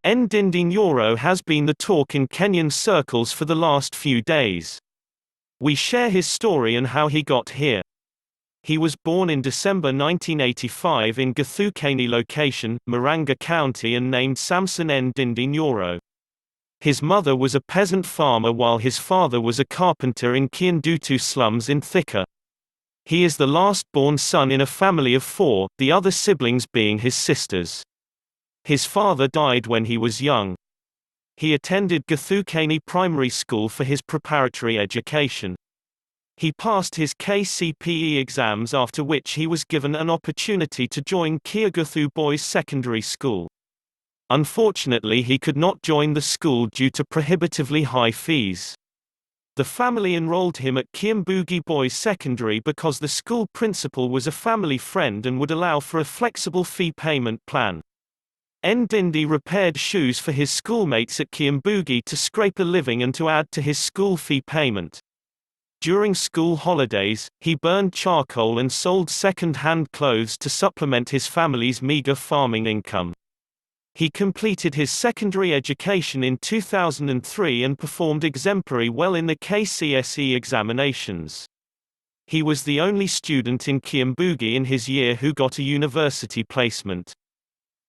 Ndindi Nyoro has been the talk in Kenyan circles for the last few days. We share his story and how he got here. He was born in December 1985 in Githukeni location, Murang'a County, and named Samson Ndindi Nyoro. His mother was a peasant farmer while his father was a carpenter in Kiharu slums in Thika. He is the last-born son in a family of 4, the other siblings being his sisters. His father died when he was young. He attended Githukeni Primary School for his preparatory education. He passed his KCPE exams, after which he was given an opportunity to join Kiharu Boys Secondary School. Unfortunately, he could not join the school due to prohibitively high fees. The family enrolled him at Kiharu Boys Secondary because the school principal was a family friend and would allow for a flexible fee payment plan. Ndindi repaired shoes for his schoolmates at Kiharu to scrape a living and to add to his school fee payment. During school holidays, he burned charcoal and sold second-hand clothes to supplement his family's meager farming income. He completed his secondary education in 2003 and performed exemplary well in the KCSE examinations. He was the only student in Kiharu in his year who got a university placement.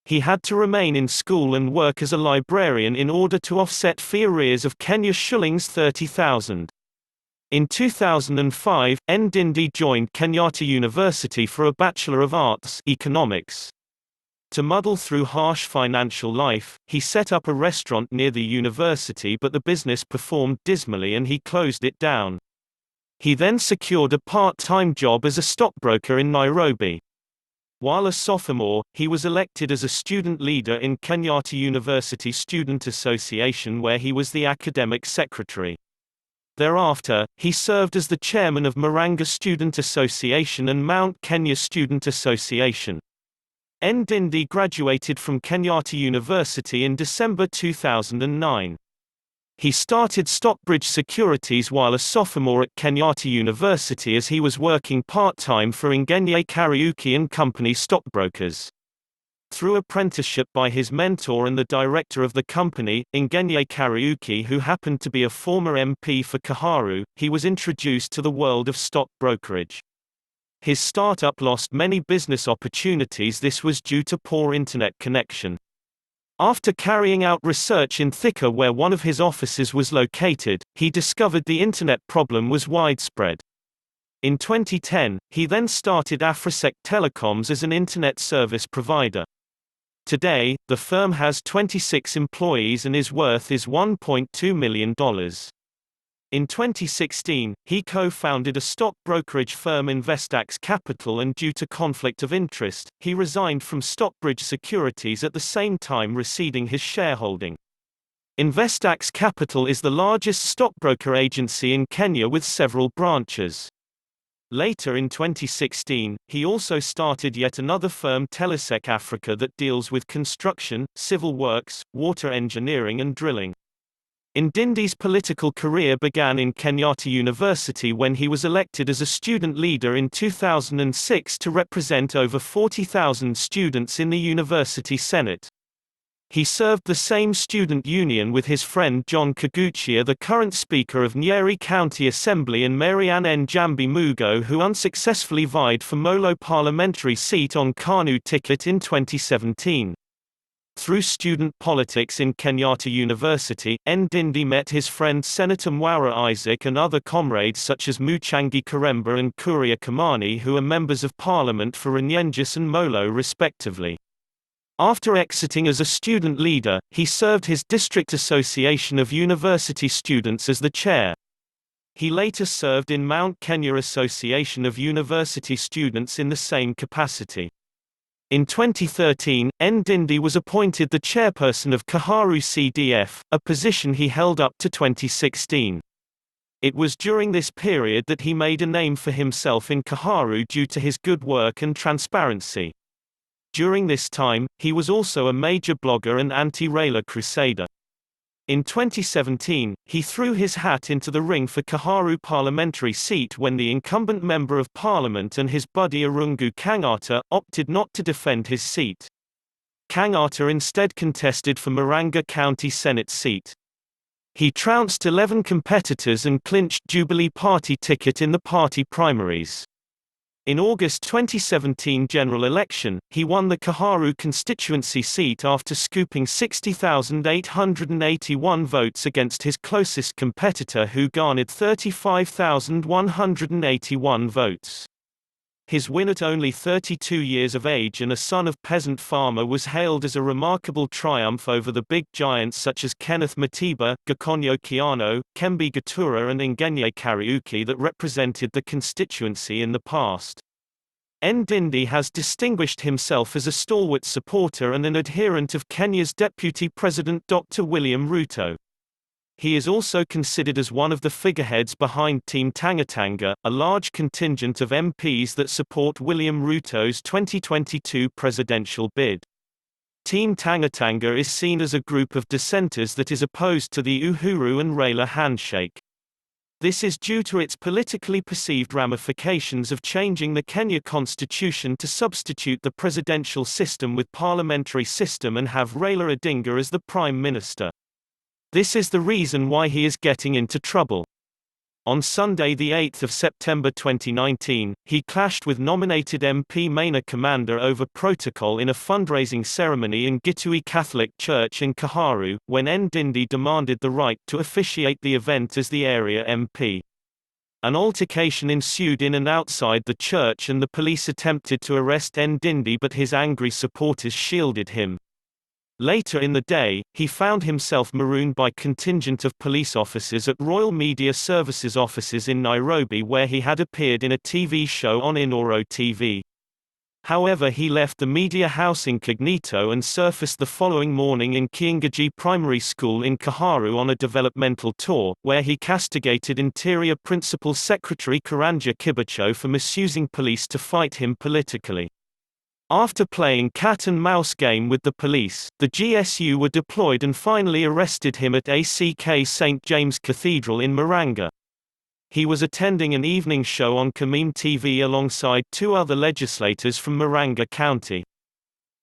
He had to remain in school and work as a librarian in order to offset fee arrears of Kenya shillings 30,000. In 2005, Ndindi joined Kenyatta University for a Bachelor of Arts Economics. To muddle through harsh financial life, he set up a restaurant near the university, but the business performed dismally and he closed it down. He then secured a part-time job as a stockbroker in Nairobi. While a sophomore, he was elected as a student leader in Kenyatta University Student Association, where he was the academic secretary. Thereafter, he served as the chairman of Murang'a Student Association and Mount Kenya Student Association. Ndindi graduated from Kenyatta University in December 2009. He started Stockbridge Securities while a sophomore at Kenyatta University, as he was working part-time for Ndindi Nyoro & Company stockbrokers. Through apprenticeship by his mentor and the director of the company, Ndindi Nyoro, who happened to be a former MP for Kiharu, he was introduced to the world of stock brokerage. His startup lost many business opportunities. This was due to poor internet connection. After carrying out research in Thika, where one of his offices was located, he discovered the internet problem was widespread. In 2010, he then started Afrisec Telecoms as an internet service provider. Today, the firm has 26 employees and its worth is $1.2 million. In 2016, he co-founded a stock brokerage firm, Investax Capital, and due to conflict of interest, he resigned from Stockbridge Securities at the same time receding his shareholding. Investax Capital is the largest stockbroker agency in Kenya with several branches. Later in 2016, he also started yet another firm, Telesec Africa, that deals with construction, civil works, water engineering and drilling. Ndindi's political career began in Kenyatta University when he was elected as a student leader in 2006 to represent over 40,000 students in the university senate. He served the same student union with his friend John Kaguchia, the current Speaker of Nyeri County Assembly, and Marianne Njambi Mugo, who unsuccessfully vied for Molo parliamentary seat on KANU ticket in 2017. Through student politics in Kenyatta University, Ndindi met his friend Senator Mwaura Isaac and other comrades such as Muchangi Karemba and Kuria Kimani, who are members of parliament for Runyenjes and Molo respectively. After exiting as a student leader, he served his district association of university students as the chair. He later served in Mount Kenya Association of University Students in the same capacity. In 2013, Ndindi was appointed the chairperson of Kiharu CDF, a position he held up to 2016. It was during this period that he made a name for himself in Kiharu due to his good work and transparency. During this time, he was also a major blogger and anti-Raila crusader. In 2017, he threw his hat into the ring for Kiharu parliamentary seat when the incumbent Member of Parliament and his buddy Arungu Kangata opted not to defend his seat. Kang'ata instead contested for Murang'a County Senate seat. He trounced 11 competitors and clinched Jubilee Party ticket in the party primaries. In August 2017 general election, he won the Kiharu constituency seat after scooping 60,881 votes against his closest competitor who garnered 35,181 votes. His win at only 32 years of age and a son of peasant farmer was hailed as a remarkable triumph over the big giants such as Kenneth Matiba, Gakonyo Kiano, Kembe Gatura and Ngenye Kariuki that represented the constituency in the past. Ndindi has distinguished himself as a stalwart supporter and an adherent of Kenya's Deputy President Dr. William Ruto. He is also considered as one of the figureheads behind Team Tangatanga, a large contingent of MPs that support William Ruto's 2022 presidential bid. Team Tangatanga is seen as a group of dissenters that is opposed to the Uhuru and Raila handshake. This is due to its politically perceived ramifications of changing the Kenya constitution to substitute the presidential system with parliamentary system and have Raila Odinga as the prime minister. This is the reason why he is getting into trouble. On Sunday 8 September 2019, he clashed with nominated MP Maina Commander over protocol in a fundraising ceremony in Gitui Catholic Church in Kiharu, when Ndindi demanded the right to officiate the event as the area MP. An altercation ensued in and outside the church and the police attempted to arrest Ndindi but his angry supporters shielded him. Later in the day, he found himself marooned by contingent of police officers at Royal Media Services offices in Nairobi where he had appeared in a TV show on Inoro TV. However, he left the media house incognito and surfaced the following morning in Kiingaji Primary School in Kiharu on a developmental tour, where he castigated Interior Principal Secretary Karanja Kibicho for misusing police to fight him politically. After playing cat-and-mouse game with the police, the GSU were deployed and finally arrested him at ACK St. James Cathedral in Murang'a. He was attending an evening show on Kameme TV alongside two other legislators from Murang'a County.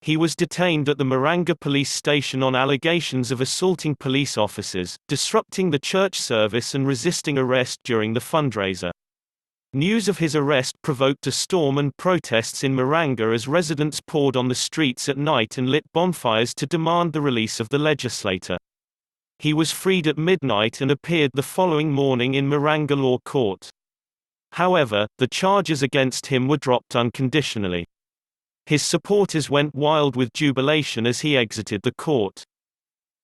He was detained at the Murang'a police station on allegations of assaulting police officers, disrupting the church service and resisting arrest during the fundraiser. News of his arrest provoked a storm and protests in Murang'a as residents poured on the streets at night and lit bonfires to demand the release of the legislator. He was freed at midnight and appeared the following morning in Murang'a Law Court. However, the charges against him were dropped unconditionally. His supporters went wild with jubilation as he exited the court.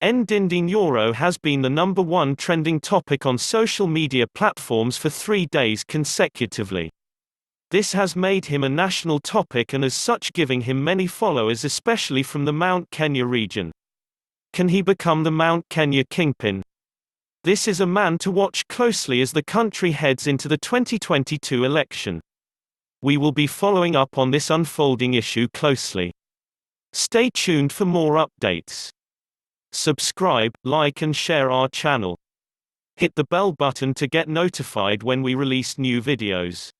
Ndindi Nyoro has been the #1 trending topic on social media platforms for 3 days consecutively. This has made him a national topic and as such giving him many followers especially from the Mount Kenya region. Can he become the Mount Kenya kingpin? This is a man to watch closely as the country heads into the 2022 election. We will be following up on this unfolding issue closely. Stay tuned for more updates. Subscribe, like and share our channel. Hit the bell button to get notified when we release new videos.